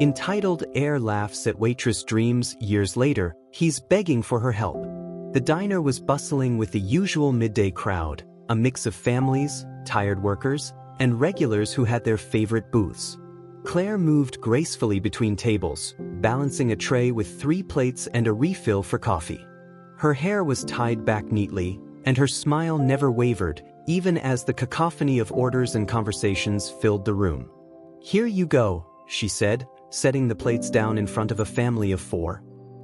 Entitled Heir laughs at Waitress dreams years later, he's begging for her help. The diner was bustling with the usual midday crowd, a mix of families, tired workers, and regulars who had their favorite booths. Claire moved gracefully between tables, balancing a tray with 3 plates and a refill for coffee. Her hair was tied back neatly, and her smile never wavered, even as the cacophony of orders and conversations filled the room. "Here you go," she said, setting the plates down in front of a family of 4.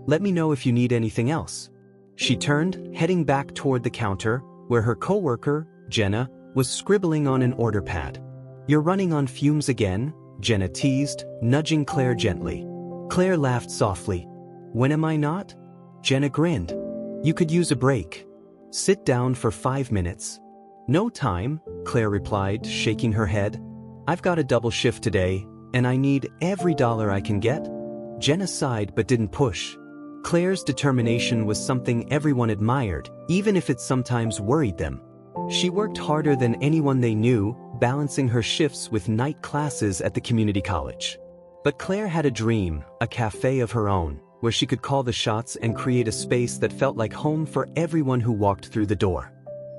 "Let me know if you need anything else." She turned, heading back toward the counter, where her coworker, Jenna, was scribbling on an order pad. "You're running on fumes again?" Jenna teased, nudging Claire gently. Claire laughed softly. "When am I not?" Jenna grinned. "You could use a break. Sit down for 5 minutes." "No time," Claire replied, shaking her head. "I've got a double shift today, and I need every dollar I can get." Jenna sighed but didn't push. Claire's determination was something everyone admired, even if it sometimes worried them. She worked harder than anyone they knew, balancing her shifts with night classes at the community college. But Claire had a dream, a cafe of her own, where she could call the shots and create a space that felt like home for everyone who walked through the door.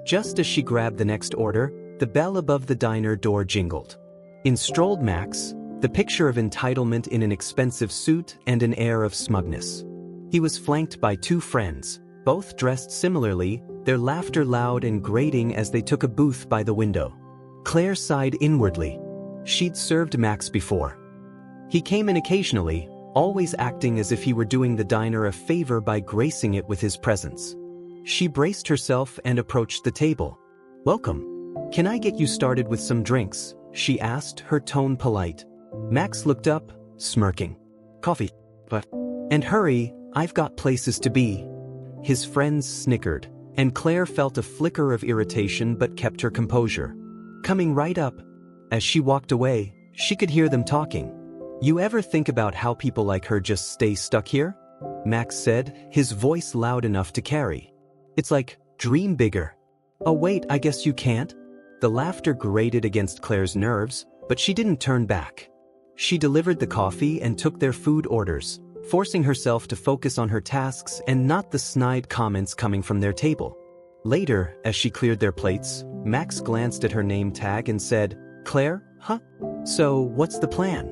Just as she grabbed the next order, the bell above the diner door jingled. In strolled Max, the picture of entitlement in an expensive suit and an air of smugness. He was flanked by 2 friends, both dressed similarly, their laughter loud and grating as they took a booth by the window. Claire sighed inwardly. She'd served Max before. He came in occasionally, always acting as if he were doing the diner a favor by gracing it with his presence. She braced herself and approached the table. "Welcome. Can I get you started with some drinks?" she asked, her tone polite. Max looked up, smirking. "Coffee, but..." "And hurry, I've got places to be." His friends snickered, and Claire felt a flicker of irritation but kept her composure. Coming right up. As she walked away, she could hear them talking. "You ever think about how people like her just stay stuck here?" Max said, his voice loud enough to carry. "It's like, dream bigger." "Oh wait, I guess you can't?" The laughter grated against Claire's nerves, but she didn't turn back. She delivered the coffee and took their food orders, forcing herself to focus on her tasks and not the snide comments coming from their table. Later, as she cleared their plates, Max glanced at her name tag and said, "Claire, huh? So, what's the plan?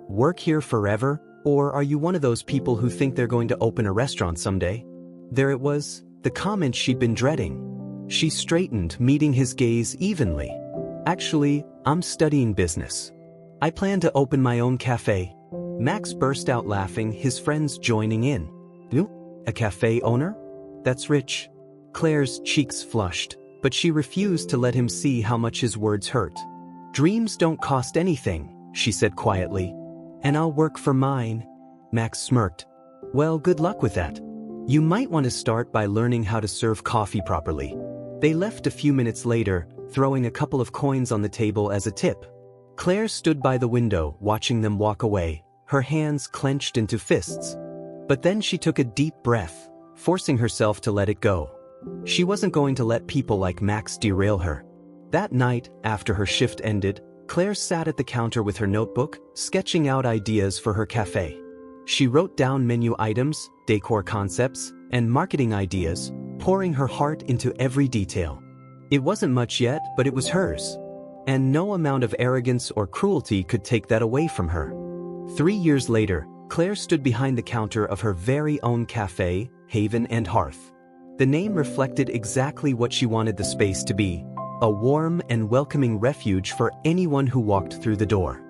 Work here forever, or are you one of those people who think they're going to open a restaurant someday?" There it was, the comment she'd been dreading. She straightened, meeting his gaze evenly. "Actually, I'm studying business. I plan to open my own cafe." Max burst out laughing, his friends joining in. "You? A cafe owner? That's rich." Claire's cheeks flushed, but she refused to let him see how much his words hurt. "Dreams don't cost anything," she said quietly. "And I'll work for mine." Max smirked. "Well, good luck with that. You might want to start by learning how to serve coffee properly." They left a few minutes later, throwing a couple of coins on the table as a tip. Claire stood by the window, watching them walk away, her hands clenched into fists. But then she took a deep breath, forcing herself to let it go. She wasn't going to let people like Max derail her. That night, after her shift ended, Claire sat at the counter with her notebook, sketching out ideas for her cafe. She wrote down menu items, decor concepts, and marketing ideas, pouring her heart into every detail. It wasn't much yet, but it was hers. And no amount of arrogance or cruelty could take that away from her. 3 years later, Claire stood behind the counter of her very own cafe, Haven and Hearth. The name reflected exactly what she wanted the space to be, a warm and welcoming refuge for anyone who walked through the door.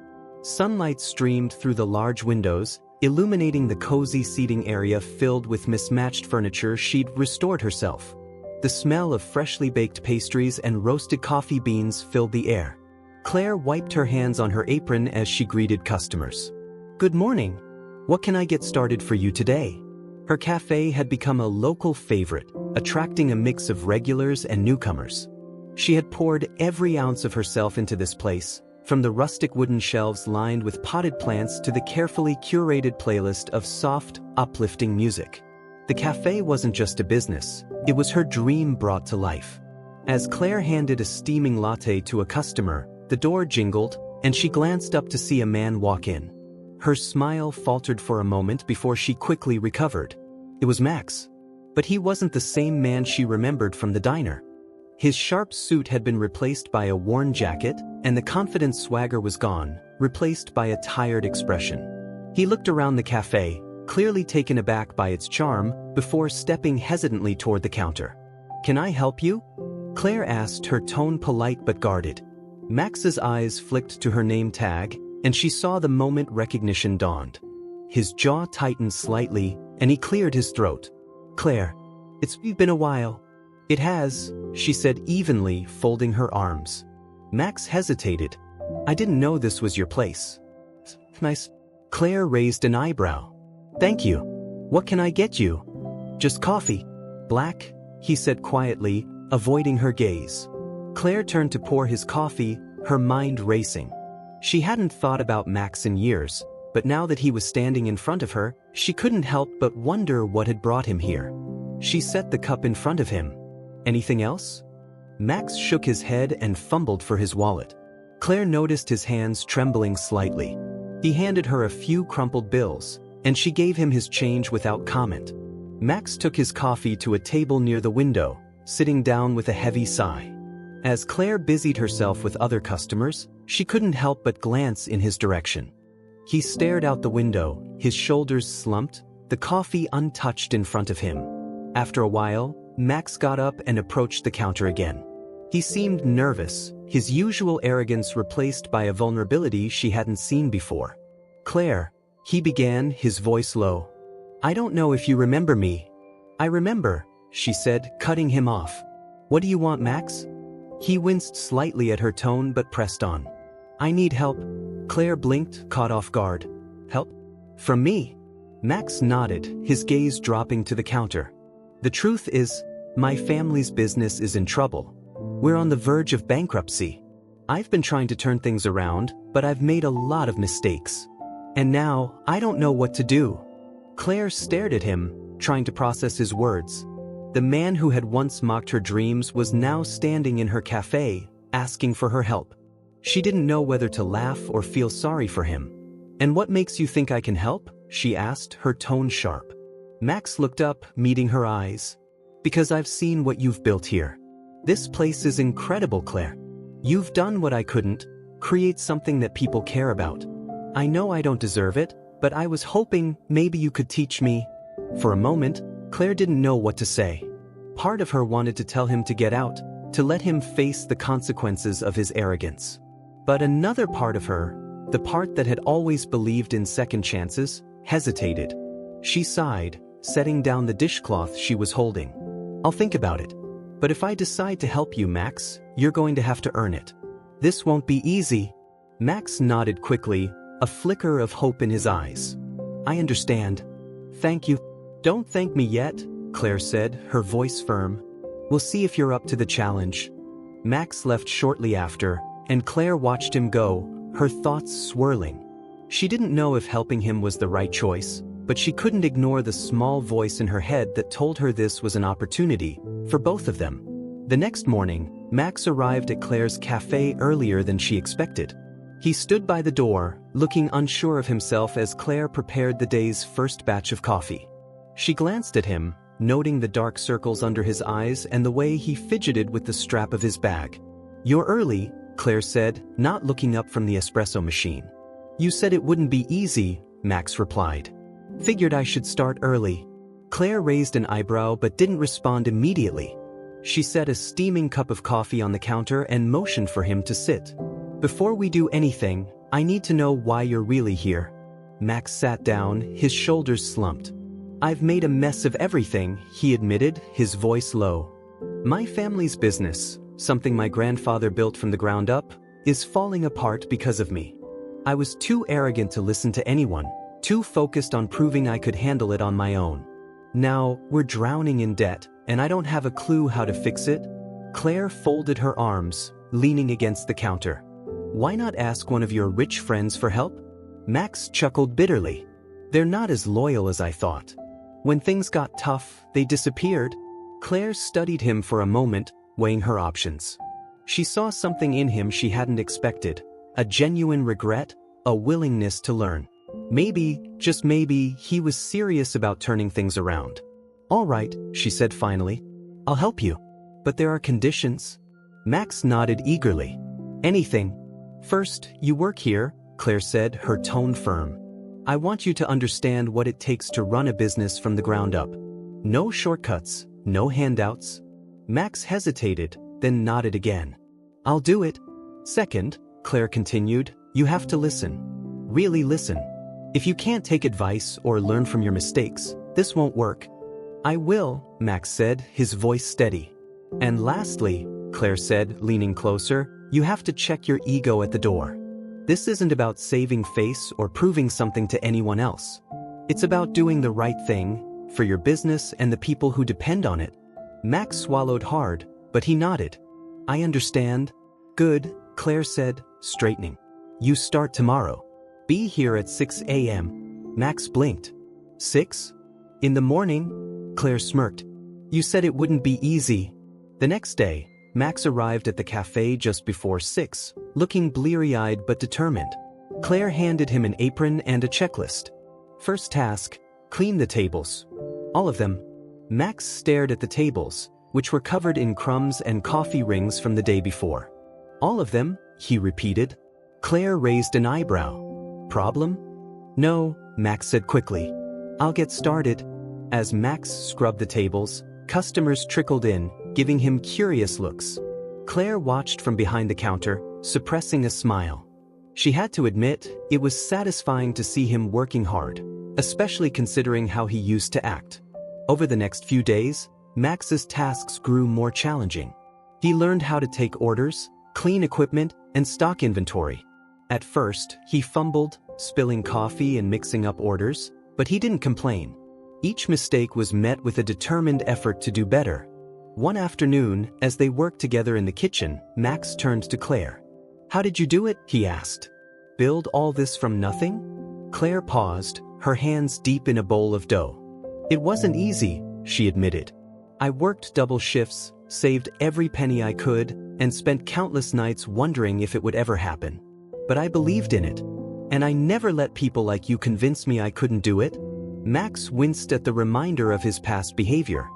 Sunlight streamed through the large windows, illuminating the cozy seating area filled with mismatched furniture she'd restored herself. The smell of freshly baked pastries and roasted coffee beans filled the air. Claire wiped her hands on her apron as she greeted customers. "Good morning. What can I get started for you today?" Her cafe had become a local favorite, attracting a mix of regulars and newcomers. She had poured every ounce of herself into this place, from the rustic wooden shelves lined with potted plants to the carefully curated playlist of soft, uplifting music. The cafe wasn't just a business, it was her dream brought to life. As Claire handed a steaming latte to a customer, the door jingled, and she glanced up to see a man walk in. Her smile faltered for a moment before she quickly recovered. It was Max. But he wasn't the same man she remembered from the diner. His sharp suit had been replaced by a worn jacket, and the confident swagger was gone, replaced by a tired expression. He looked around the cafe, clearly taken aback by its charm, before stepping hesitantly toward the counter. "Can I help you?" Claire asked, her tone polite but guarded. Max's eyes flicked to her name tag, and she saw the moment recognition dawned. His jaw tightened slightly, and he cleared his throat. "Claire, it's been a while." "It has," she said evenly, folding her arms. Max hesitated. "I didn't know this was your place." "Nice." Claire raised an eyebrow. "Thank you. What can I get you?" "Just coffee." "Black?" he said quietly, avoiding her gaze. Claire turned to pour his coffee, her mind racing. She hadn't thought about Max in years, but now that he was standing in front of her, she couldn't help but wonder what had brought him here. She set the cup in front of him. "Anything else?" Max shook his head and fumbled for his wallet. Claire noticed his hands trembling slightly. He handed her a few crumpled bills, and she gave him his change without comment. Max took his coffee to a table near the window, sitting down with a heavy sigh. As Claire busied herself with other customers, she couldn't help but glance in his direction. He stared out the window, his shoulders slumped, the coffee untouched in front of him. After a while, Max got up and approached the counter again. He seemed nervous, his usual arrogance replaced by a vulnerability she hadn't seen before. "Claire," he began, his voice low. "I don't know if you remember me." "I remember," she said, cutting him off. "What do you want, Max?" He winced slightly at her tone but pressed on. "I need help." Claire blinked, caught off guard. "Help? From me?" Max nodded, his gaze dropping to the counter. "The truth is, my family's business is in trouble. We're on the verge of bankruptcy. I've been trying to turn things around, but I've made a lot of mistakes. And now, I don't know what to do." Claire stared at him, trying to process his words. The man who had once mocked her dreams was now standing in her cafe, asking for her help. She didn't know whether to laugh or feel sorry for him. "And what makes you think I can help?" she asked, her tone sharp. Max looked up, meeting her eyes. "Because I've seen what you've built here. This place is incredible, Claire. You've done what I couldn't, create something that people care about. I know I don't deserve it, but I was hoping maybe you could teach me." For a moment, Claire didn't know what to say. Part of her wanted to tell him to get out, to let him face the consequences of his arrogance. But another part of her, the part that had always believed in second chances, hesitated. She sighed, setting down the dishcloth she was holding. "I'll think about it. But if I decide to help you, Max, you're going to have to earn it. This won't be easy." Max nodded quickly, a flicker of hope in his eyes. "I understand. Thank you." "Don't thank me yet," Claire said, her voice firm. "We'll see if you're up to the challenge." Max left shortly after, and Claire watched him go, her thoughts swirling. She didn't know if helping him was the right choice, but she couldn't ignore the small voice in her head that told her this was an opportunity, for both of them. The next morning, Max arrived at Claire's cafe earlier than she expected. He stood by the door, looking unsure of himself as Claire prepared the day's first batch of coffee. She glanced at him, noting the dark circles under his eyes and the way he fidgeted with the strap of his bag. "You're early," Claire said, not looking up from the espresso machine. "You said it wouldn't be easy," Max replied. "Figured I should start early." Claire raised an eyebrow but didn't respond immediately. She set a steaming cup of coffee on the counter and motioned for him to sit. "Before we do anything, I need to know why you're really here." Max sat down, his shoulders slumped. "I've made a mess of everything," he admitted, his voice low. "My family's business, something my grandfather built from the ground up, is falling apart because of me. I was too arrogant to listen to anyone, too focused on proving I could handle it on my own. Now, we're drowning in debt, and I don't have a clue how to fix it." Claire folded her arms, leaning against the counter. "Why not ask one of your rich friends for help?" Max chuckled bitterly. "They're not as loyal as I thought. When things got tough, they disappeared." Claire studied him for a moment, weighing her options. She saw something in him she hadn't expected, a genuine regret, a willingness to learn. Maybe, just maybe, he was serious about turning things around. All right, she said finally. I'll help you. But there are conditions. Max nodded eagerly. Anything. First, you work here, Claire said, her tone firm. I want you to understand what it takes to run a business from the ground up. No shortcuts, no handouts. Max hesitated, then nodded again. I'll do it. Second, Claire continued, you have to listen. Really listen. If you can't take advice or learn from your mistakes, this won't work. I will, Max said, his voice steady. And lastly, Claire said, leaning closer, you have to check your ego at the door. This isn't about saving face or proving something to anyone else. It's about doing the right thing for your business and the people who depend on it. Max swallowed hard, but he nodded. I understand. Good, Claire said, straightening. You start tomorrow. Be here at 6 a.m. Max blinked. 6? In the morning? Claire smirked. You said it wouldn't be easy. The next day, Max arrived at the cafe just before 6, looking bleary-eyed but determined. Claire handed him an apron and a checklist. First task, clean the tables. All of them. Max stared at the tables, which were covered in crumbs and coffee rings from the day before. All of them, he repeated. Claire raised an eyebrow. Problem? No, Max said quickly. I'll get started. As Max scrubbed the tables, customers trickled in, giving him curious looks. Claire watched from behind the counter, suppressing a smile. She had to admit, it was satisfying to see him working hard, especially considering how he used to act. Over the next few days, Max's tasks grew more challenging. He learned how to take orders, clean equipment, and stock inventory. At first, he fumbled, spilling coffee and mixing up orders, but he didn't complain. Each mistake was met with a determined effort to do better. One afternoon, as they worked together in the kitchen, Max turned to Claire. How did you do it? He asked. Build all this from nothing? Claire paused, her hands deep in a bowl of dough. It wasn't easy, she admitted. I worked double shifts, saved every penny I could, and spent countless nights wondering if it would ever happen. But I believed in it. And I never let people like you convince me I couldn't do it. Max winced at the reminder of his past behavior.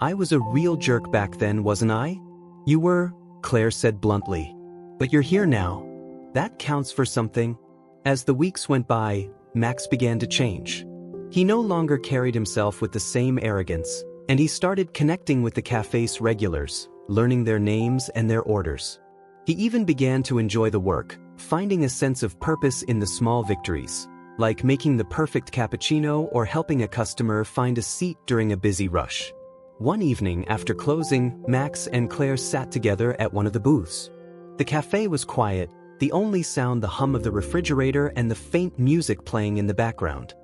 I was a real jerk back then, wasn't I? You were, Claire said bluntly. But you're here now. That counts for something. As the weeks went by, Max began to change. He no longer carried himself with the same arrogance, and he started connecting with the cafe's regulars, learning their names and their orders. He even began to enjoy the work, finding a sense of purpose in the small victories, like making the perfect cappuccino or helping a customer find a seat during a busy rush. One evening after closing, Max and Claire sat together at one of the booths. The cafe was quiet, the only sound the hum of the refrigerator and the faint music playing in the background.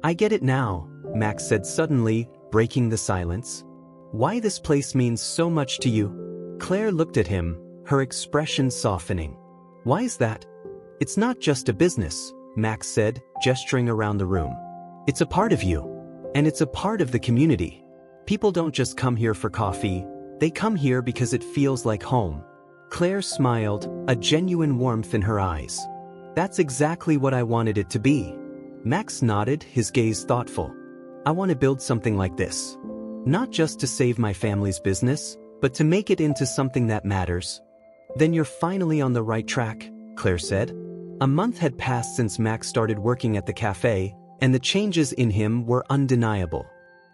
I get it now, Max said suddenly, breaking the silence. Why this place means so much to you? Claire looked at him, her expression softening. Why is that? It's not just a business, Max said, gesturing around the room. It's a part of you. And it's a part of the community. People don't just come here for coffee, they come here because it feels like home. Claire smiled, a genuine warmth in her eyes. That's exactly what I wanted it to be. Max nodded, his gaze thoughtful. I want to build something like this. Not just to save my family's business, but to make it into something that matters. Then you're finally on the right track, Claire said. A month had passed since Max started working at the cafe, and the changes in him were undeniable.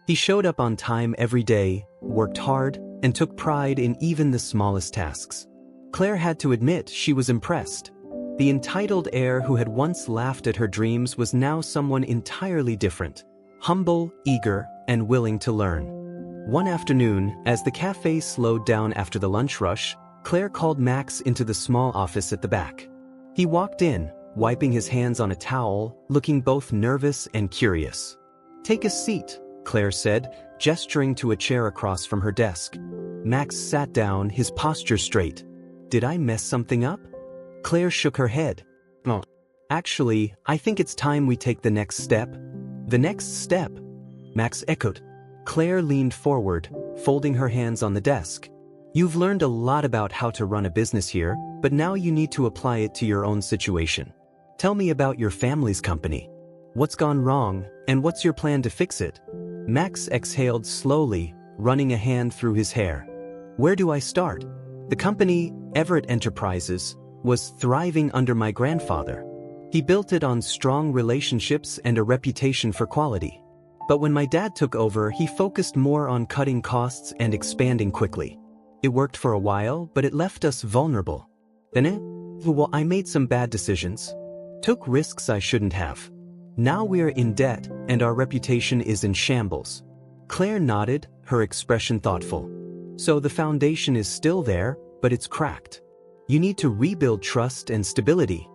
He showed up on time every day, worked hard, and took pride in even the smallest tasks. Claire had to admit she was impressed. The entitled heir who had once laughed at her dreams was now someone entirely different, humble, eager, and willing to learn. One afternoon, as the cafe slowed down after the lunch rush, Claire called Max into the small office at the back. He walked in, wiping his hands on a towel, looking both nervous and curious. Take a seat, Claire said, gesturing to a chair across from her desk. Max sat down, his posture straight. Did I mess something up? Claire shook her head. Oh. Actually, I think it's time we take the next step. The next step? Max echoed. Claire leaned forward, folding her hands on the desk. You've learned a lot about how to run a business here, but now you need to apply it to your own situation. Tell me about your family's company. What's gone wrong, and what's your plan to fix it? Max exhaled slowly, running a hand through his hair. Where do I start? The company, Heir Enterprises, was thriving under my grandfather. He built it on strong relationships and a reputation for quality. But when my dad took over, he focused more on cutting costs and expanding quickly. It worked for a while, but it left us vulnerable. Then, I made some bad decisions. Took risks I shouldn't have. Now we're in debt, and our reputation is in shambles. Claire nodded, her expression thoughtful. So the foundation is still there, but it's cracked. You need to rebuild trust and stability.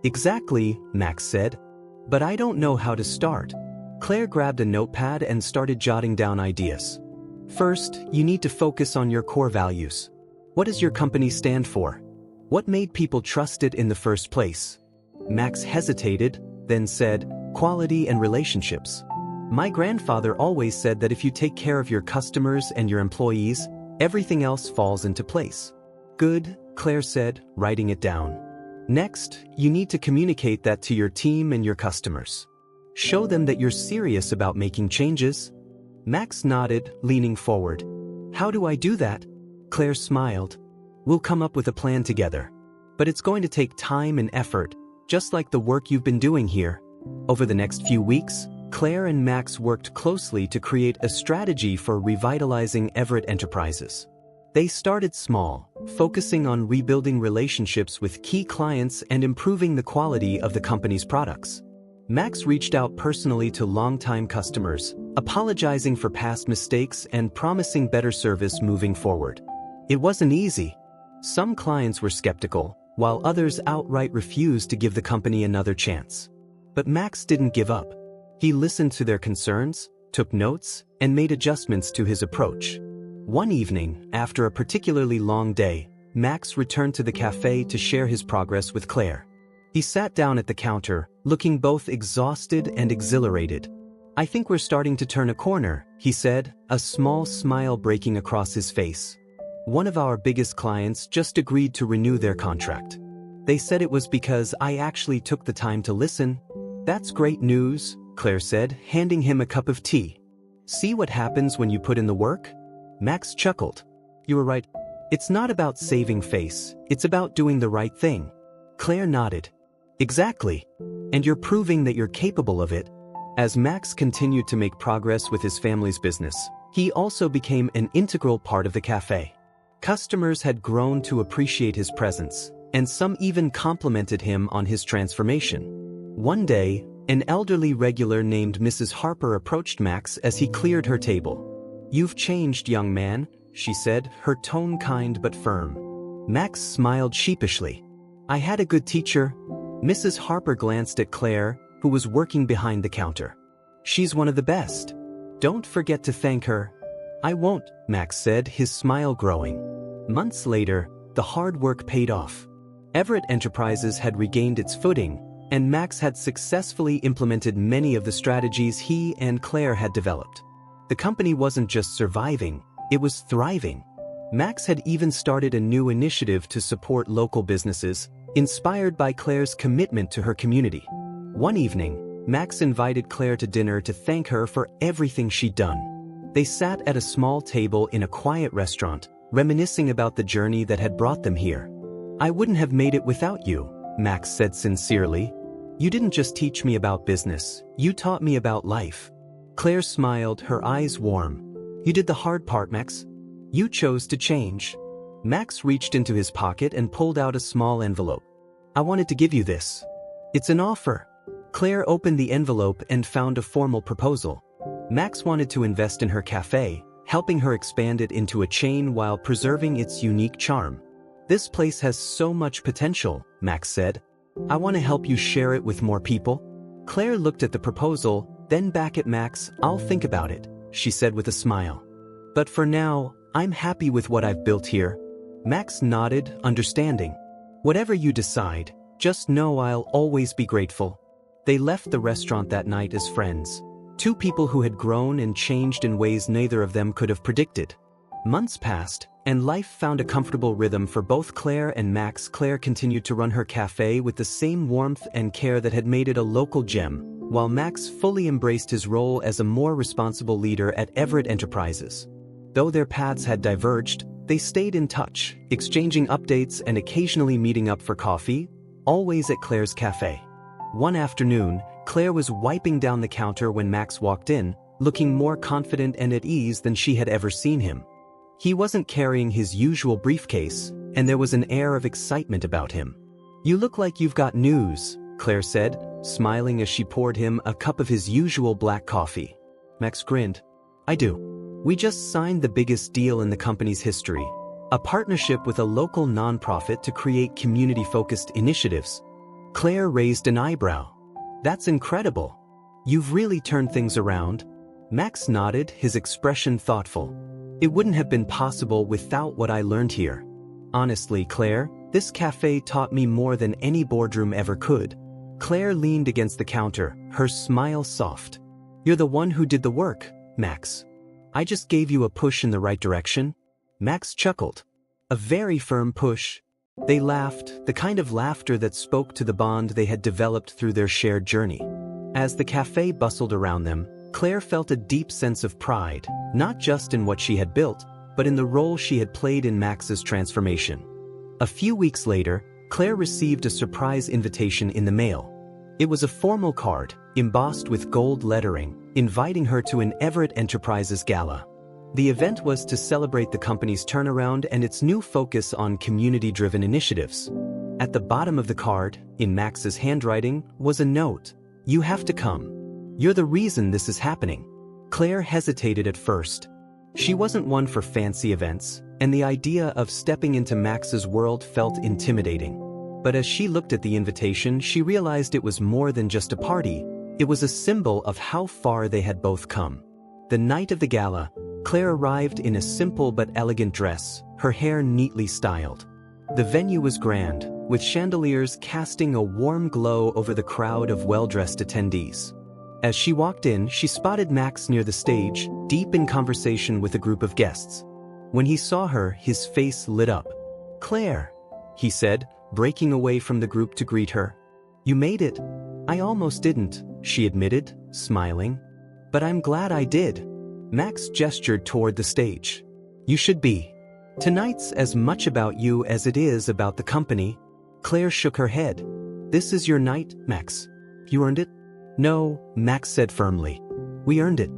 Exactly, Max said. But I don't know how to start. Claire grabbed a notepad and started jotting down ideas. First, you need to focus on your core values. What does your company stand for? What made people trust it in the first place? Max hesitated, then said, quality and relationships. My grandfather always said that if you take care of your customers and your employees, everything else falls into place. Good, Claire said, writing it down. Next, you need to communicate that to your team and your customers. Show them that you're serious about making changes. Max nodded, leaning forward. How do I do that? Claire smiled. We'll come up with a plan together. But it's going to take time and effort, just like the work you've been doing here. Over the next few weeks, Claire and Max worked closely to create a strategy for revitalizing Heir Enterprises. They started small, focusing on rebuilding relationships with key clients and improving the quality of the company's products. Max reached out personally to longtime customers, apologizing for past mistakes and promising better service moving forward. It wasn't easy. Some clients were skeptical, while others outright refused to give the company another chance. But Max didn't give up. He listened to their concerns, took notes, and made adjustments to his approach. One evening, after a particularly long day, Max returned to the cafe to share his progress with Claire. He sat down at the counter, looking both exhausted and exhilarated. I think we're starting to turn a corner, he said, a small smile breaking across his face. One of our biggest clients just agreed to renew their contract. They said it was because I actually took the time to listen. That's great news, Claire said, handing him a cup of tea. See what happens when you put in the work? Max chuckled. You were right. It's not about saving face, it's about doing the right thing. Claire nodded. Exactly. And you're proving that you're capable of it. As Max continued to make progress with his family's business, he also became an integral part of the cafe. Customers had grown to appreciate his presence, and some even complimented him on his transformation. One day, an elderly regular named Mrs. Harper approached Max as he cleared her table. You've changed, young man, she said, her tone kind but firm. Max smiled sheepishly. I had a good teacher. Mrs. Harper glanced at Claire, who was working behind the counter. She's one of the best. Don't forget to thank her. I won't, Max said, his smile growing. Months later, the hard work paid off. Heir Enterprises had regained its footing, and Max had successfully implemented many of the strategies he and Claire had developed. The company wasn't just surviving, it was thriving. Max had even started a new initiative to support local businesses, inspired by Claire's commitment to her community. One evening, Max invited Claire to dinner to thank her for everything she'd done. They sat at a small table in a quiet restaurant, reminiscing about the journey that had brought them here. I wouldn't have made it without you, Max said sincerely. You didn't just teach me about business, you taught me about life. Claire smiled, her eyes warm. You did the hard part, Max. You chose to change. Max reached into his pocket and pulled out a small envelope. I wanted to give you this. It's an offer. Claire opened the envelope and found a formal proposal. Max wanted to invest in her cafe, helping her expand it into a chain while preserving its unique charm. This place has so much potential, Max said. I want to help you share it with more people. Claire looked at the proposal, then back at Max. I'll think about it, she said with a smile. But for now, I'm happy with what I've built here. Max nodded, understanding. Whatever you decide, just know I'll always be grateful. They left the restaurant that night as friends. Two people who had grown and changed in ways neither of them could have predicted. Months passed, And life found a comfortable rhythm for both Claire and Max. Claire continued to run her cafe with the same warmth and care that had made it a local gem, while Max fully embraced his role as a more responsible leader at Everett Enterprises. Though their paths had diverged, they stayed in touch, exchanging updates and occasionally meeting up for coffee, always at Claire's cafe. One afternoon, Claire was wiping down the counter when Max walked in, looking more confident and at ease than she had ever seen him. He wasn't carrying his usual briefcase, and there was an air of excitement about him. "You look like you've got news," Claire said, smiling as she poured him a cup of his usual black coffee. Max grinned. "I do. We just signed the biggest deal in the company's history, a partnership with a local nonprofit to create community-focused initiatives." Claire raised an eyebrow. "That's incredible. You've really turned things around." Max nodded, his expression thoughtful. "It wouldn't have been possible without what I learned here. Honestly, Claire, this cafe taught me more than any boardroom ever could." Claire leaned against the counter, her smile soft. "You're the one who did the work, Max. I just gave you a push in the right direction." Max chuckled. "A very firm push." They laughed, the kind of laughter that spoke to the bond they had developed through their shared journey. As the cafe bustled around them, Claire felt a deep sense of pride, not just in what she had built, but in the role she had played in Max's transformation. A few weeks later, Claire received a surprise invitation in the mail. It was a formal card, embossed with gold lettering, inviting her to an Everett Enterprises gala. The event was to celebrate the company's turnaround and its new focus on community-driven initiatives. At the bottom of the card, in Max's handwriting, was a note. "You have to come. You're the reason this is happening." Claire hesitated at first. She wasn't one for fancy events, and the idea of stepping into Max's world felt intimidating. But as she looked at the invitation, she realized it was more than just a party. It was a symbol of how far they had both come. The night of the gala, Claire arrived in a simple but elegant dress, her hair neatly styled. The venue was grand, with chandeliers casting a warm glow over the crowd of well-dressed attendees. As she walked in, she spotted Max near the stage, deep in conversation with a group of guests. When he saw her, his face lit up. "Claire," he said, breaking away from the group to greet her. "You made it." "I almost didn't," she admitted, smiling. "But I'm glad I did." Max gestured toward the stage. "You should be. Tonight's as much about you as it is about the company." Claire shook her head. "This is your night, Max. You earned it." "No," Max said firmly. "We earned it.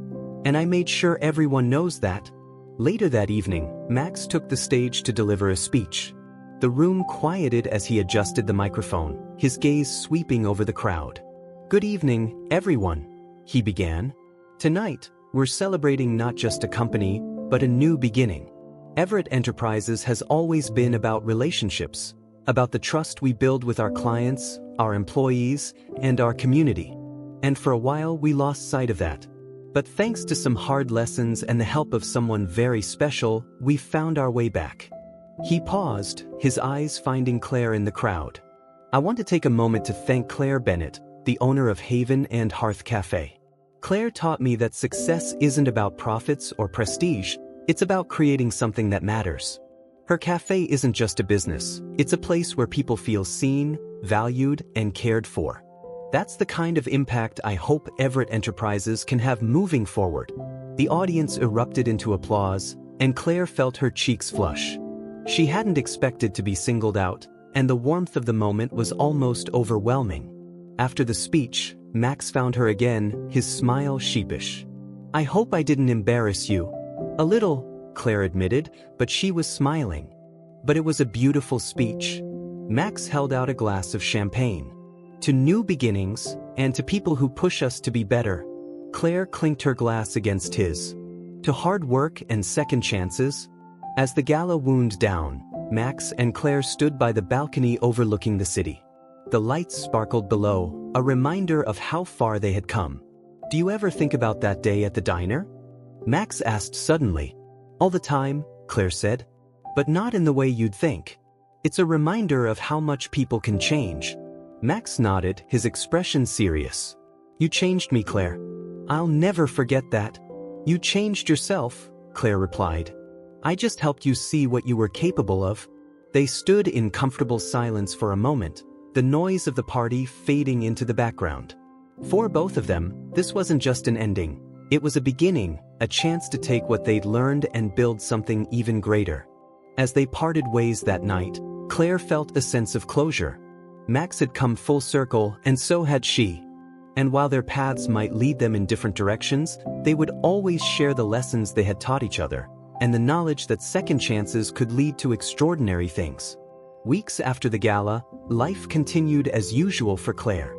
And I made sure everyone knows that." Later that evening, Max took the stage to deliver a speech. The room quieted as he adjusted the microphone, his gaze sweeping over the crowd. "Good evening, everyone," he began. "Tonight, we're celebrating not just a company, but a new beginning. Everett Enterprises has always been about relationships, about the trust we build with our clients, our employees, and our community. And for a while we lost sight of that. But thanks to some hard lessons and the help of someone very special, we found our way back." He paused, his eyes finding Claire in the crowd. "I want to take a moment to thank Claire Bennett, the owner of Haven and Hearth Cafe. Claire taught me that success isn't about profits or prestige, it's about creating something that matters. Her cafe isn't just a business, it's a place where people feel seen, valued, and cared for. That's the kind of impact I hope Everett Enterprises can have moving forward." The audience erupted into applause, and Claire felt her cheeks flush. She hadn't expected to be singled out, and the warmth of the moment was almost overwhelming. After the speech, Max found her again, his smile sheepish. "I hope I didn't embarrass you." "A little," Claire admitted, but she was smiling. "But it was a beautiful speech." Max held out a glass of champagne. "To new beginnings, and to people who push us to be better." Claire clinked her glass against his. "To hard work and second chances." As the gala wound down, Max and Claire stood by the balcony overlooking the city. The lights sparkled below, a reminder of how far they had come. "Do you ever think about that day at the diner?" Max asked suddenly. "All the time," Claire said. "But not in the way you'd think. It's a reminder of how much people can change." Max nodded, his expression serious. "You changed me, Claire. I'll never forget that." "You changed yourself," Claire replied. I just helped you see what you were capable of." They stood in comfortable silence for a moment, the noise of the party fading into the background. For both of them, this wasn't just an ending. It was a beginning, a chance to take what they'd learned and build something even greater. As they parted ways that night, Claire felt a sense of closure. Max had come full circle, and so had she. And while their paths might lead them in different directions, they would always share the lessons they had taught each other, and the knowledge that second chances could lead to extraordinary things. Weeks after the gala, life continued as usual for Claire.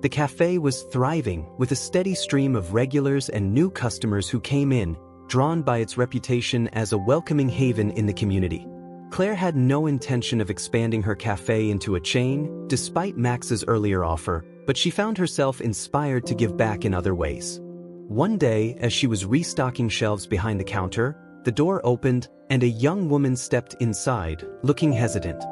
The cafe was thriving, with a steady stream of regulars and new customers who came in, drawn by its reputation as a welcoming haven in the community. Claire had no intention of expanding her cafe into a chain, despite Max's earlier offer, but she found herself inspired to give back in other ways. One day, as she was restocking shelves behind the counter, the door opened and a young woman stepped inside, looking hesitant.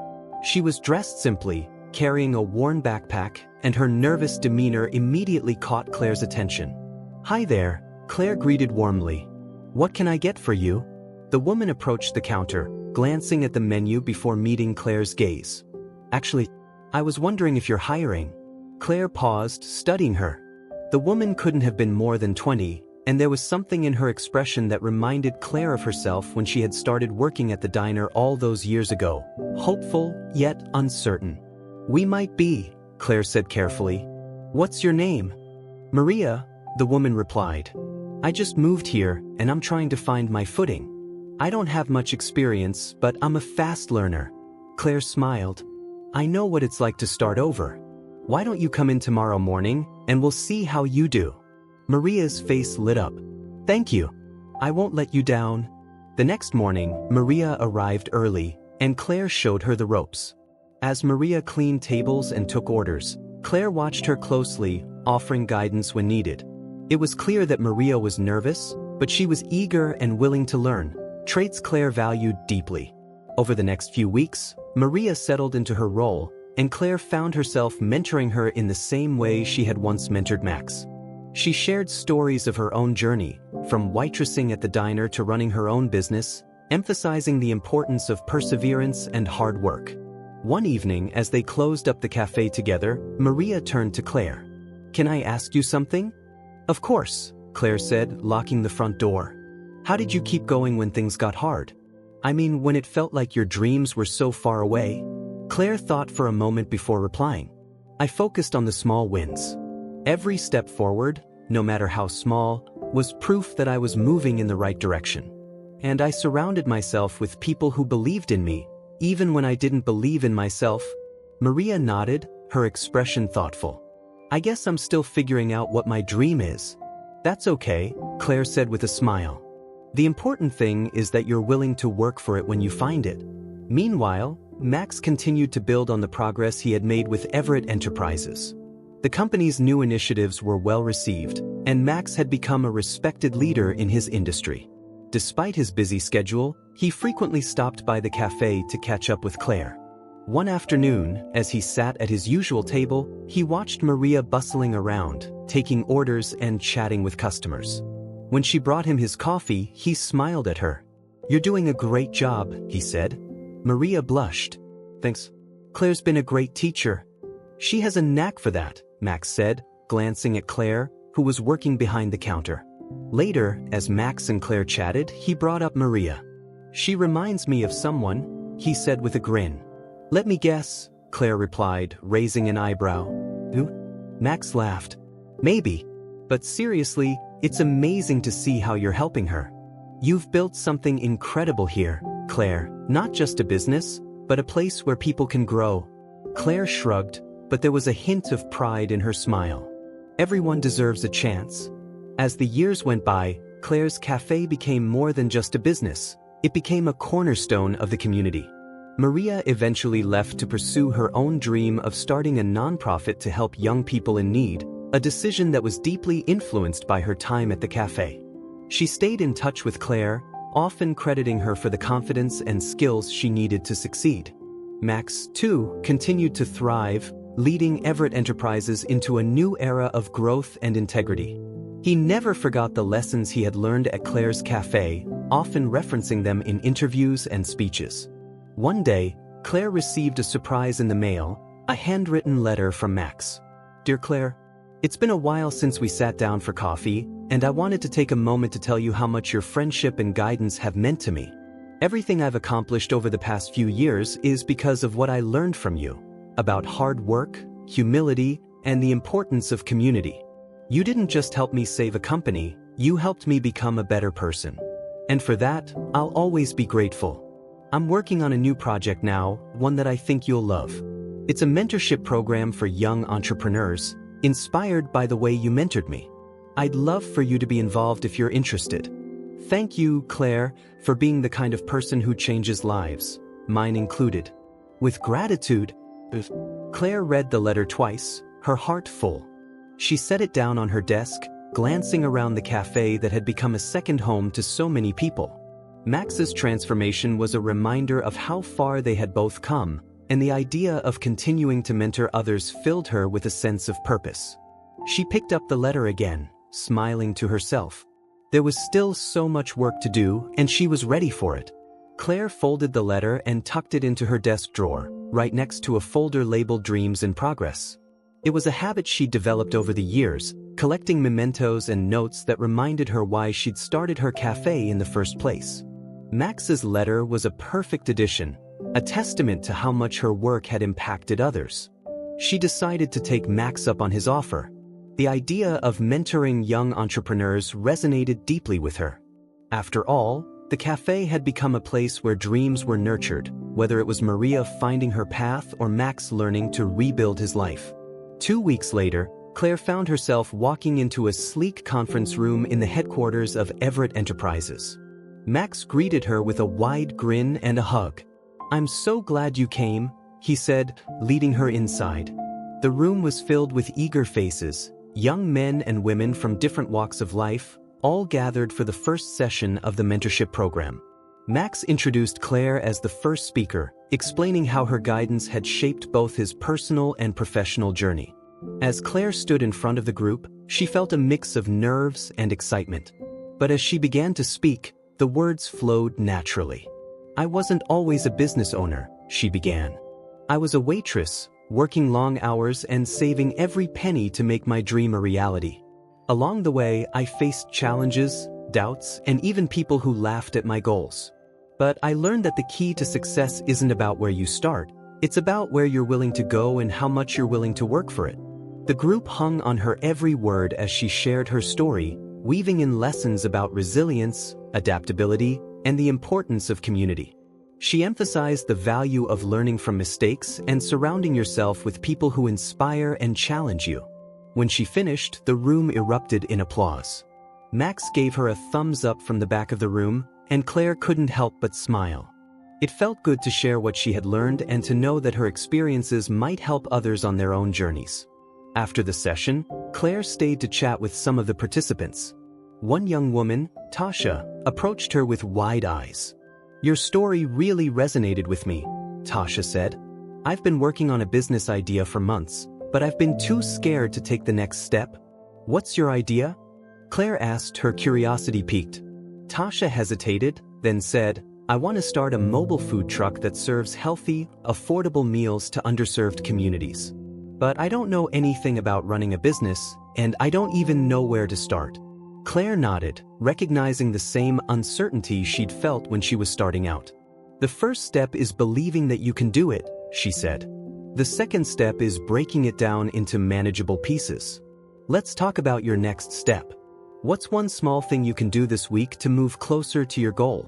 She was dressed simply, carrying a worn backpack, and her nervous demeanor immediately caught Claire's attention. "Hi there," Claire greeted warmly. "What can I get for you?" The woman approached the counter, glancing at the menu before meeting Claire's gaze. "Actually, I was wondering if you're hiring." Claire paused, studying her. The woman couldn't have been more than 20, and there was something in her expression that reminded Claire of herself when she had started working at the diner all those years ago, hopeful yet uncertain. "We might be," Claire said carefully. "What's your name?" "Maria," the woman replied. "I just moved here, and I'm trying to find my footing. I don't have much experience, but I'm a fast learner." Claire smiled. "I know what it's like to start over. Why don't you come in tomorrow morning, and we'll see how you do." Maria's face lit up. "Thank you. I won't let you down." The next morning, Maria arrived early, and Claire showed her the ropes. As Maria cleaned tables and took orders, Claire watched her closely, offering guidance when needed. It was clear that Maria was nervous, but she was eager and willing to learn, traits Claire valued deeply. Over the next few weeks, Maria settled into her role, and Claire found herself mentoring her in the same way she had once mentored Max. She shared stories of her own journey, from waitressing at the diner to running her own business, emphasizing the importance of perseverance and hard work. One evening, as they closed up the cafe together, Maria turned to Claire. "Can I ask you something?" "Of course," Claire said, locking the front door. "How did you keep going when things got hard? I mean, when it felt like your dreams were so far away?" Claire thought for a moment before replying. "I focused on the small wins. Every step forward, no matter how small, was proof that I was moving in the right direction. And I surrounded myself with people who believed in me, even when I didn't believe in myself." Maria nodded, her expression thoughtful. "I guess I'm still figuring out what my dream is." "That's okay," Claire said with a smile. "The important thing is that you're willing to work for it when you find it." Meanwhile, Max continued to build on the progress he had made with Everett Enterprises. The company's new initiatives were well received, and Max had become a respected leader in his industry. Despite his busy schedule, he frequently stopped by the cafe to catch up with Claire. One afternoon, as he sat at his usual table, he watched Maria bustling around, taking orders and chatting with customers. When she brought him his coffee, he smiled at her. "You're doing a great job," he said. Maria blushed. "Thanks. Claire's been a great teacher." "She has a knack for that," Max said, glancing at Claire, who was working behind the counter. Later, as Max and Claire chatted, he brought up Maria. "She reminds me of someone," he said with a grin. "Let me guess," Claire replied, raising an eyebrow. "Who?" Max laughed. "Maybe. But seriously, it's amazing to see how you're helping her. You've built something incredible here, Claire, not just a business, but a place where people can grow." Claire shrugged, but there was a hint of pride in her smile. Everyone deserves a chance. As the years went by, Claire's cafe became more than just a business. It became a cornerstone of the community. Maria eventually left to pursue her own dream of starting a nonprofit to help young people in need, a decision that was deeply influenced by her time at the cafe. She stayed in touch with Claire, often crediting her for the confidence and skills she needed to succeed. Max, too, continued to thrive, leading Everett Enterprises into a new era of growth and integrity. He never forgot the lessons he had learned at Claire's cafe, often referencing them in interviews and speeches. One day, Claire received a surprise in the mail, a handwritten letter from Max. "Dear Claire, it's been a while since we sat down for coffee, and I wanted to take a moment to tell you how much your friendship and guidance have meant to me. Everything I've accomplished over the past few years is because of what I learned from you, about hard work, humility, and the importance of community. You didn't just help me save a company, you helped me become a better person. And for that, I'll always be grateful. I'm working on a new project now, one that I think you'll love. It's a mentorship program for young entrepreneurs, inspired by the way you mentored me. I'd love for you to be involved if you're interested. Thank you, Claire, for being the kind of person who changes lives, mine included. With gratitude." Claire read the letter twice, her heart full. She set it down on her desk, glancing around the cafe that had become a second home to so many people. Max's transformation was a reminder of how far they had both come, and the idea of continuing to mentor others filled her with a sense of purpose. She picked up the letter again, smiling to herself. There was still so much work to do, and she was ready for it. Claire folded the letter and tucked it into her desk drawer, right next to a folder labeled Dreams in Progress. It was a habit she'd developed over the years, collecting mementos and notes that reminded her why she'd started her cafe in the first place. Max's letter was a perfect addition, a testament to how much her work had impacted others. She decided to take Max up on his offer. The idea of mentoring young entrepreneurs resonated deeply with her. After all, the cafe had become a place where dreams were nurtured, whether it was Maria finding her path or Max learning to rebuild his life. 2 weeks later, Claire found herself walking into a sleek conference room in the headquarters of Everett Enterprises. Max greeted her with a wide grin and a hug. "I'm so glad you came," he said, leading her inside. The room was filled with eager faces, young men and women from different walks of life, all gathered for the first session of the mentorship program. Max introduced Claire as the first speaker, explaining how her guidance had shaped both his personal and professional journey. As Claire stood in front of the group, she felt a mix of nerves and excitement. But as she began to speak, the words flowed naturally. "I wasn't always a business owner," she began. "I was a waitress, working long hours and saving every penny to make my dream a reality. Along the way, I faced challenges, doubts, and even people who laughed at my goals. But I learned that the key to success isn't about where you start, it's about where you're willing to go and how much you're willing to work for it." The group hung on her every word as she shared her story, weaving in lessons about resilience, adaptability, and the importance of community. She emphasized the value of learning from mistakes and surrounding yourself with people who inspire and challenge you. When she finished, the room erupted in applause. Max gave her a thumbs up from the back of the room, and Claire couldn't help but smile. It felt good to share what she had learned and to know that her experiences might help others on their own journeys. After the session, Claire stayed to chat with some of the participants. One young woman, Tasha, approached her with wide eyes. "Your story really resonated with me," Tasha said. "I've been working on a business idea for months, but I've been too scared to take the next step." "What's your idea?" Claire asked, her curiosity piqued. Tasha hesitated, then said, "I want to start a mobile food truck that serves healthy, affordable meals to underserved communities. But I don't know anything about running a business, and I don't even know where to start." Claire nodded, recognizing the same uncertainty she'd felt when she was starting out. "The first step is believing that you can do it," she said. "The second step is breaking it down into manageable pieces. Let's talk about your next step. What's one small thing you can do this week to move closer to your goal?"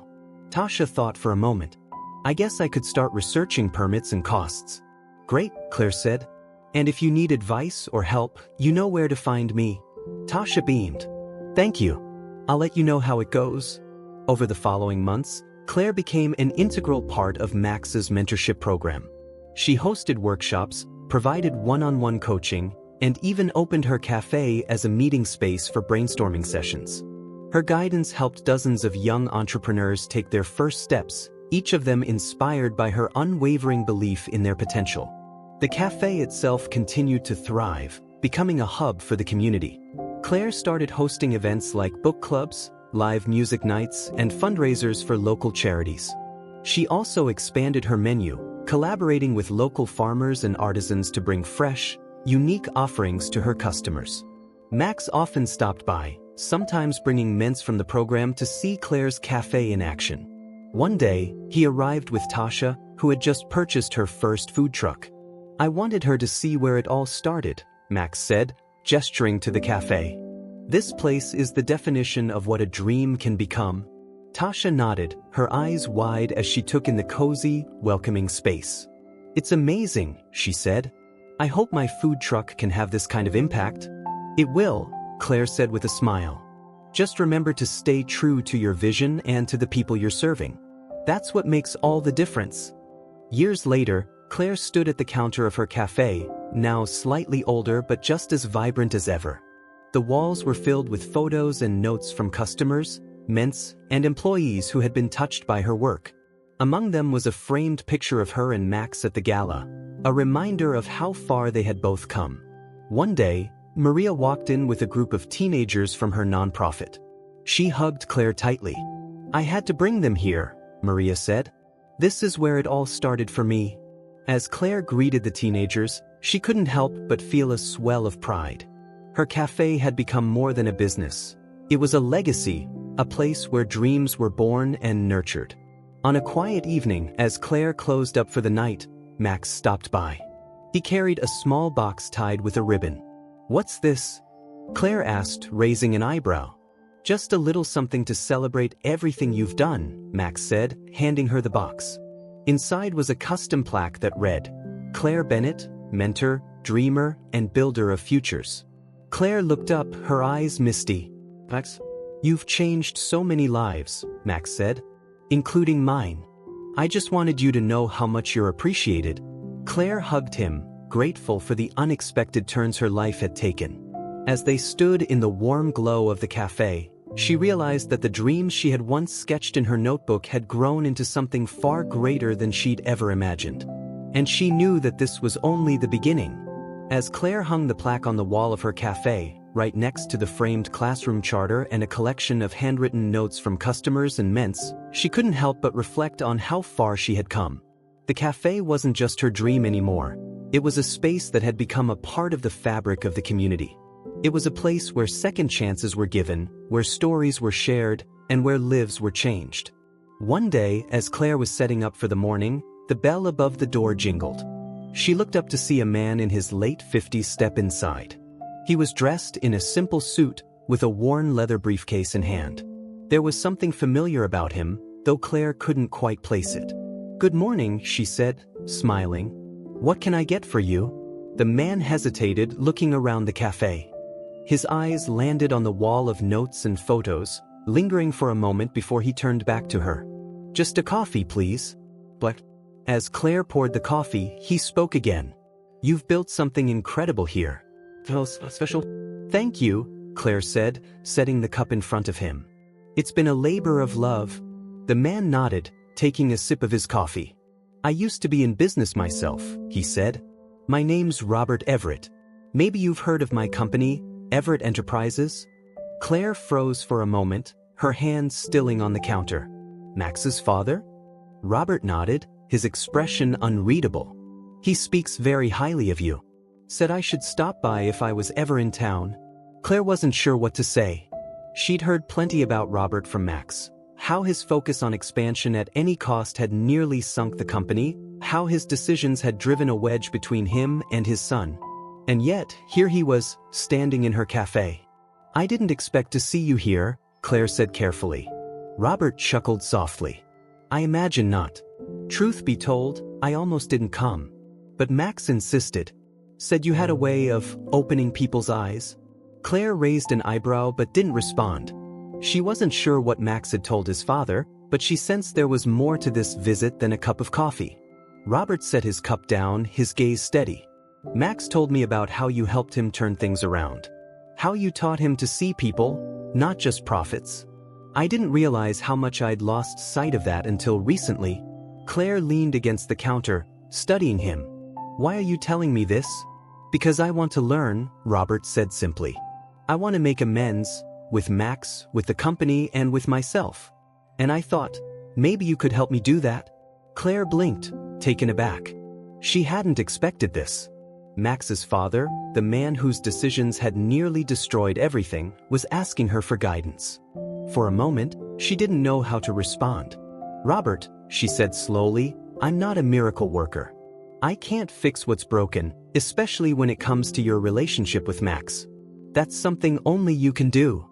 Tasha thought for a moment. "I guess I could start researching permits and costs." "Great," Claire said. "And if you need advice or help, you know where to find me." Tasha beamed. "Thank you. I'll let you know how it goes." Over the following months, Claire became an integral part of Max's mentorship program. She hosted workshops, provided one-on-one coaching, and even opened her cafe as a meeting space for brainstorming sessions. Her guidance helped dozens of young entrepreneurs take their first steps, each of them inspired by her unwavering belief in their potential. The cafe itself continued to thrive, becoming a hub for the community. Claire started hosting events like book clubs, live music nights, and fundraisers for local charities. She also expanded her menu, collaborating with local farmers and artisans to bring fresh, unique offerings to her customers. Max often stopped by, sometimes bringing mints from the program to see Claire's cafe in action. One day, he arrived with Tasha, who had just purchased her first food truck. "I wanted her to see where it all started," Max said, gesturing to the cafe. "This place is the definition of what a dream can become." Tasha nodded, her eyes wide as she took in the cozy, welcoming space. "It's amazing," she said. "I hope my food truck can have this kind of impact." "It will," Claire said with a smile. "Just remember to stay true to your vision and to the people you're serving. That's what makes all the difference." Years later, Claire stood at the counter of her cafe, now slightly older but just as vibrant as ever. The walls were filled with photos and notes from customers, mints, and employees who had been touched by her work. Among them was a framed picture of her and Max at the gala, a reminder of how far they had both come. One day, Maria walked in with a group of teenagers from her nonprofit. She hugged Claire tightly. "I had to bring them here," Maria said. "This is where it all started for me." As Claire greeted the teenagers, she couldn't help but feel a swell of pride. Her cafe had become more than a business. It was a legacy, a place where dreams were born and nurtured. On a quiet evening, as Claire closed up for the night, Max stopped by. He carried a small box tied with a ribbon. "What's this?" Claire asked, raising an eyebrow. "Just a little something to celebrate everything you've done," Max said, handing her the box. Inside was a custom plaque that read, "Claire Bennett, mentor, dreamer, and builder of futures." Claire looked up, her eyes misty. "Max, you've changed so many lives," Max said, "including mine. I just wanted you to know how much you're appreciated." Claire hugged him, grateful for the unexpected turns her life had taken. As they stood in the warm glow of the cafe, she realized that the dreams she had once sketched in her notebook had grown into something far greater than she'd ever imagined. And she knew that this was only the beginning. As Claire hung the plaque on the wall of her cafe, right next to the framed classroom charter and a collection of handwritten notes from customers and mints, she couldn't help but reflect on how far she had come. The cafe wasn't just her dream anymore. It was a space that had become a part of the fabric of the community. It was a place where second chances were given, where stories were shared, and where lives were changed. One day, as Claire was setting up for the morning, the bell above the door jingled. She looked up to see a man in his late 50s step inside. He was dressed in a simple suit, with a worn leather briefcase in hand. There was something familiar about him, though Claire couldn't quite place it. "Good morning," she said, smiling. "What can I get for you?" The man hesitated, looking around the cafe. His eyes landed on the wall of notes and photos, lingering for a moment before he turned back to her. "Just a coffee, please." But as Claire poured the coffee, he spoke again. "You've built something incredible here." "Special?" "Thank you," Claire said, setting the cup in front of him. "It's been a labor of love." The man nodded, taking a sip of his coffee. "I used to be in business myself," he said. "My name's Robert Everett. Maybe you've heard of my company, Everett Enterprises?" Claire froze for a moment, her hands stilling on the counter. "Max's father?" Robert nodded, his expression unreadable. "He speaks very highly of you. Said I should stop by if I was ever in town." Claire wasn't sure what to say. She'd heard plenty about Robert from Max. How his focus on expansion at any cost had nearly sunk the company, how his decisions had driven a wedge between him and his son. And yet, here he was, standing in her cafe. "I didn't expect to see you here," Claire said carefully. Robert chuckled softly. "I imagine not. Truth be told, I almost didn't come. But Max insisted. Said you had a way of opening people's eyes." Claire raised an eyebrow but didn't respond. She wasn't sure what Max had told his father, but she sensed there was more to this visit than a cup of coffee. Robert set his cup down, his gaze steady. "Max told me about how you helped him turn things around. How you taught him to see people, not just profits. I didn't realize how much I'd lost sight of that until recently." Claire leaned against the counter, studying him. "Why are you telling me this?" "Because I want to learn," Robert said simply. "I want to make amends, with Max, with the company, and with myself. And I thought, maybe you could help me do that? Claire blinked, taken aback. She hadn't expected this. Max's father, the man whose decisions had nearly destroyed everything, was asking her for guidance. For a moment, she didn't know how to respond. "Robert," she said slowly, "I'm not a miracle worker. I can't fix what's broken, especially when it comes to your relationship with Max. That's something only you can do."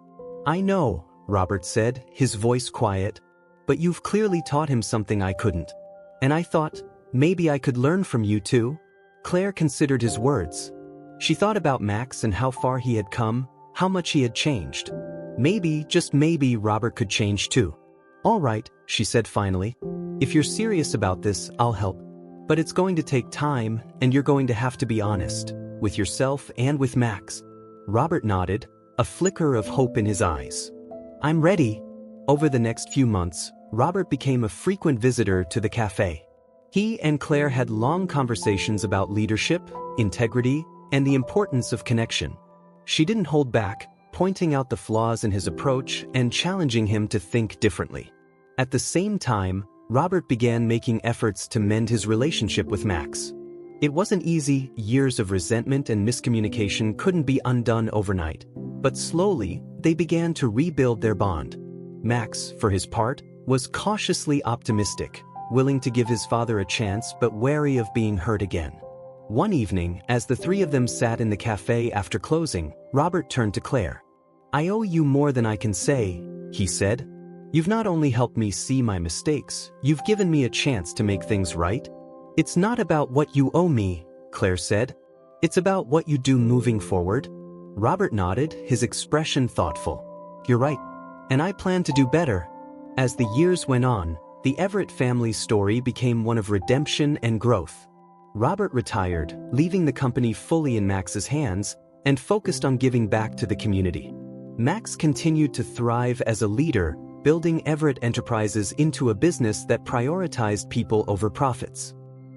"I know," Robert said, his voice quiet, "but you've clearly taught him something I couldn't. And I thought, maybe I could learn from you too." Claire considered his words. She thought about Max and how far he had come, how much he had changed. Maybe, just maybe, Robert could change too. "All right," she said finally. "If you're serious about this, I'll help. But it's going to take time, and you're going to have to be honest, with yourself and with Max." Robert nodded, a flicker of hope in his eyes. "I'm ready." Over the next few months, Robert became a frequent visitor to the cafe. He and Claire had long conversations about leadership, integrity, and the importance of connection. She didn't hold back, pointing out the flaws in his approach and challenging him to think differently. At the same time, Robert began making efforts to mend his relationship with Max. It wasn't easy. Years of resentment and miscommunication couldn't be undone overnight. But slowly, they began to rebuild their bond. Max, for his part, was cautiously optimistic, willing to give his father a chance but wary of being hurt again. One evening, as the three of them sat in the cafe after closing, Robert turned to Claire. "I owe you more than I can say," he said. "You've not only helped me see my mistakes, you've given me a chance to make things right." "It's not about what you owe me," Claire said. "It's about what you do moving forward." Robert nodded, his expression thoughtful. "You're right. And I plan to do better." As the years went on, the Everett family's story became one of redemption and growth. Robert retired, leaving the company fully in Max's hands, and focused on giving back to the community. Max continued to thrive as a leader, building Everett Enterprises into a business that prioritized people over profits.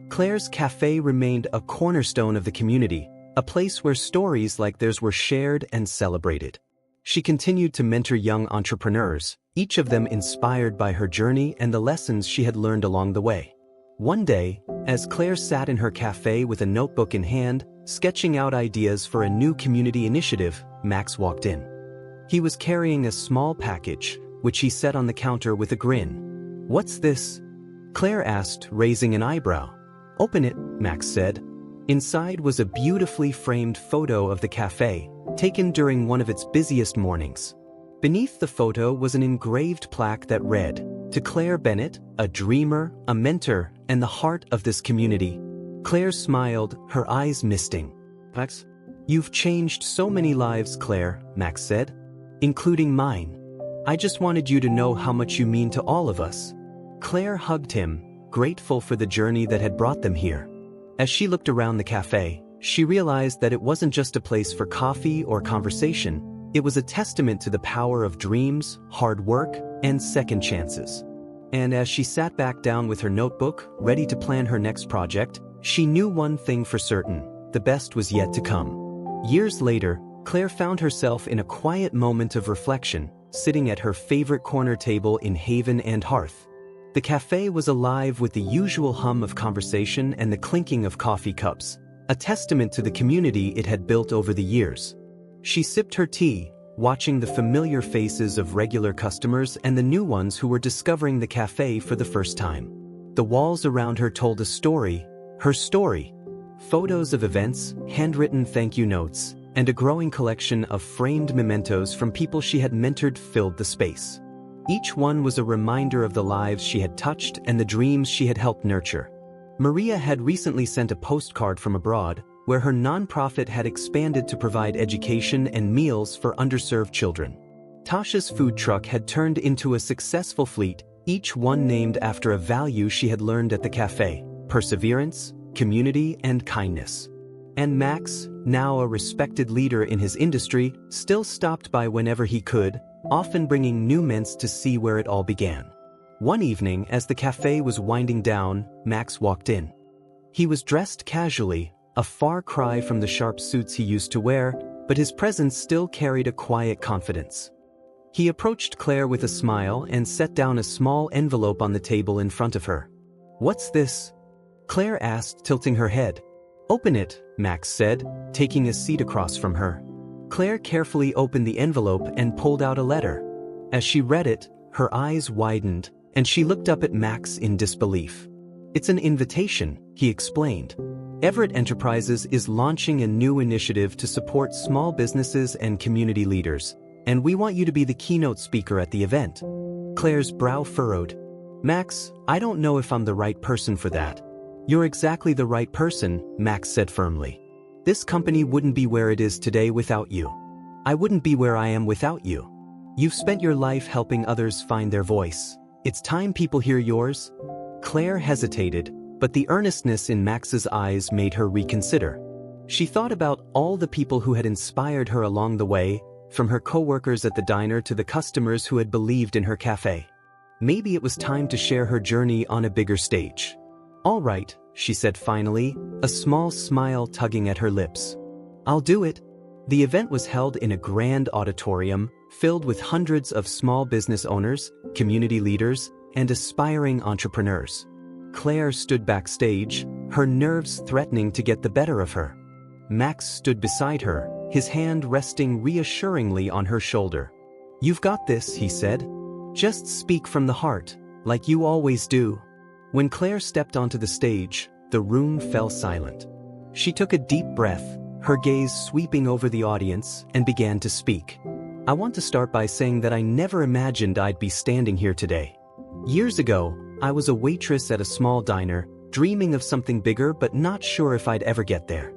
Claire's cafe remained a cornerstone of the community, a place where stories like theirs were shared and celebrated. She continued to mentor young entrepreneurs, each of them inspired by her journey and the lessons she had learned along the way. One day, as Claire sat in her cafe with a notebook in hand, sketching out ideas for a new community initiative, Max walked in. He was carrying a small package, which he set on the counter with a grin. "What's this?" Claire asked, raising an eyebrow. "Open it," Max said. Inside was a beautifully framed photo of the cafe, taken during one of its busiest mornings. Beneath the photo was an engraved plaque that read, "To Claire Bennett, a dreamer, a mentor, and the heart of this community." Claire smiled, her eyes misting. "Max, you've changed so many lives, Claire," Max said, "including mine. I just wanted you to know how much you mean to all of us." Claire hugged him, grateful for the journey that had brought them here. As she looked around the cafe, she realized that it wasn't just a place for coffee or conversation. It was a testament to the power of dreams, hard work, and second chances. And as she sat back down with her notebook, ready to plan her next project, she knew one thing for certain: the best was yet to come. Years later, Claire found herself in a quiet moment of reflection, sitting at her favorite corner table in Haven and Hearth. The cafe was alive with the usual hum of conversation and the clinking of coffee cups, a testament to the community it had built over the years. She sipped her tea, watching the familiar faces of regular customers and the new ones who were discovering the cafe for the first time. The walls around her told a story, her story. Photos of events, handwritten thank you notes, and a growing collection of framed mementos from people she had mentored filled the space. Each one was a reminder of the lives she had touched and the dreams she had helped nurture. Maria had recently sent a postcard from abroad, where her nonprofit had expanded to provide education and meals for underserved children. Tasha's food truck had turned into a successful fleet, each one named after a value she had learned at the cafe: perseverance, community, and kindness. And Max, now a respected leader in his industry, still stopped by whenever he could, often bringing new mints to see where it all began. One evening, as the cafe was winding down, Max walked in. He was dressed casually, a far cry from the sharp suits he used to wear, but his presence still carried a quiet confidence. He approached Claire with a smile and set down a small envelope on the table in front of her. "What's this?" Claire asked, tilting her head. "Open it," Max said, taking a seat across from her. Claire carefully opened the envelope and pulled out a letter. As she read it, her eyes widened, and she looked up at Max in disbelief. "It's an invitation," he explained. "Everett Enterprises is launching a new initiative to support small businesses and community leaders, and we want you to be the keynote speaker at the event." Claire's brow furrowed. "Max, I don't know if I'm the right person for that." "You're exactly the right person," Max said firmly. "This company wouldn't be where it is today without you. I wouldn't be where I am without you. You've spent your life helping others find their voice. It's time people hear yours." Claire hesitated, but the earnestness in Max's eyes made her reconsider. She thought about all the people who had inspired her along the way, from her coworkers at the diner to the customers who had believed in her cafe. Maybe it was time to share her journey on a bigger stage. "All right," she said finally, a small smile tugging at her lips. "I'll do it." The event was held in a grand auditorium, filled with hundreds of small business owners, community leaders, and aspiring entrepreneurs. Claire stood backstage, her nerves threatening to get the better of her. Max stood beside her, his hand resting reassuringly on her shoulder. "You've got this," he said. "Just speak from the heart, like you always do." When Claire stepped onto the stage, the room fell silent. She took a deep breath, her gaze sweeping over the audience, and began to speak. "I want to start by saying that I never imagined I'd be standing here today. Years ago, I was a waitress at a small diner, dreaming of something bigger but not sure if I'd ever get there.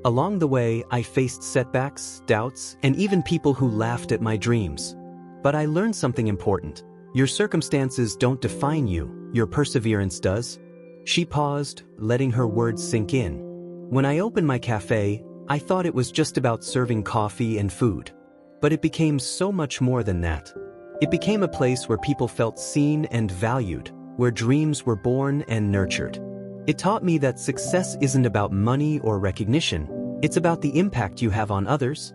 Along the way, I faced setbacks, doubts, and even people who laughed at my dreams. But I learned something important. Your circumstances don't define you, your perseverance does." She paused, letting her words sink in. "When I opened my cafe, I thought it was just about serving coffee and food. But it became so much more than that. It became a place where people felt seen and valued, where dreams were born and nurtured. It taught me that success isn't about money or recognition, it's about the impact you have on others."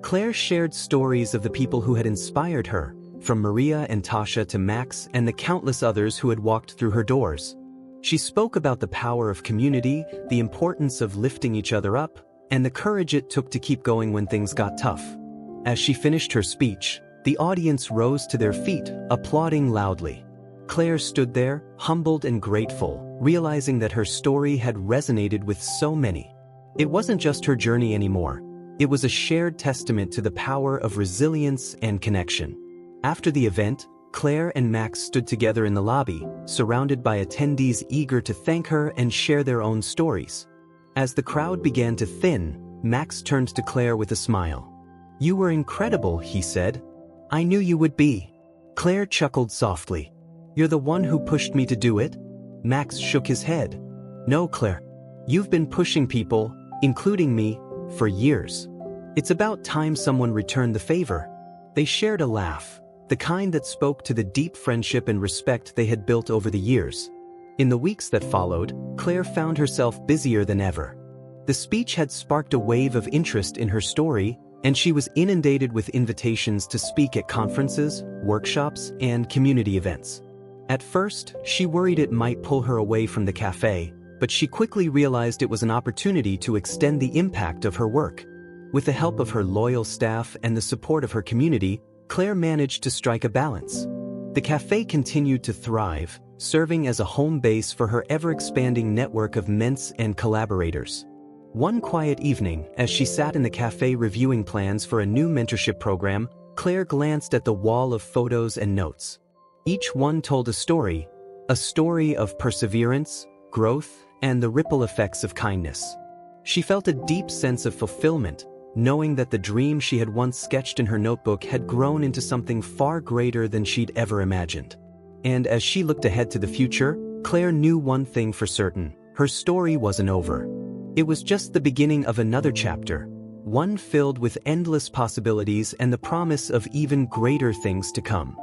Claire shared stories of the people who had inspired her, from Maria and Tasha to Max and the countless others who had walked through her doors. She spoke about the power of community, the importance of lifting each other up, and the courage it took to keep going when things got tough. As she finished her speech, the audience rose to their feet, applauding loudly. Claire stood there, humbled and grateful, realizing that her story had resonated with so many. It wasn't just her journey anymore. It was a shared testament to the power of resilience and connection. After the event, Claire and Max stood together in the lobby, surrounded by attendees eager to thank her and share their own stories. As the crowd began to thin, Max turned to Claire with a smile. "You were incredible," he said. "I knew you would be." Claire chuckled softly. "You're the one who pushed me to do it?" Max shook his head. "No, Claire. You've been pushing people, including me, for years. It's about time someone returned the favor." They shared a laugh, the kind that spoke to the deep friendship and respect they had built over the years. In the weeks that followed, Claire found herself busier than ever. The speech had sparked a wave of interest in her story, and she was inundated with invitations to speak at conferences, workshops, and community events. At first, she worried it might pull her away from the cafe, but she quickly realized it was an opportunity to extend the impact of her work. With the help of her loyal staff and the support of her community, Claire managed to strike a balance. The cafe continued to thrive, serving as a home base for her ever-expanding network of mentor and collaborators. One quiet evening, as she sat in the cafe reviewing plans for a new mentorship program, Claire glanced at the wall of photos and notes. Each one told a story of perseverance, growth, and the ripple effects of kindness. She felt a deep sense of fulfillment, knowing that the dream she had once sketched in her notebook had grown into something far greater than she'd ever imagined. And as she looked ahead to the future, Claire knew one thing for certain: her story wasn't over. It was just the beginning of another chapter, one filled with endless possibilities and the promise of even greater things to come.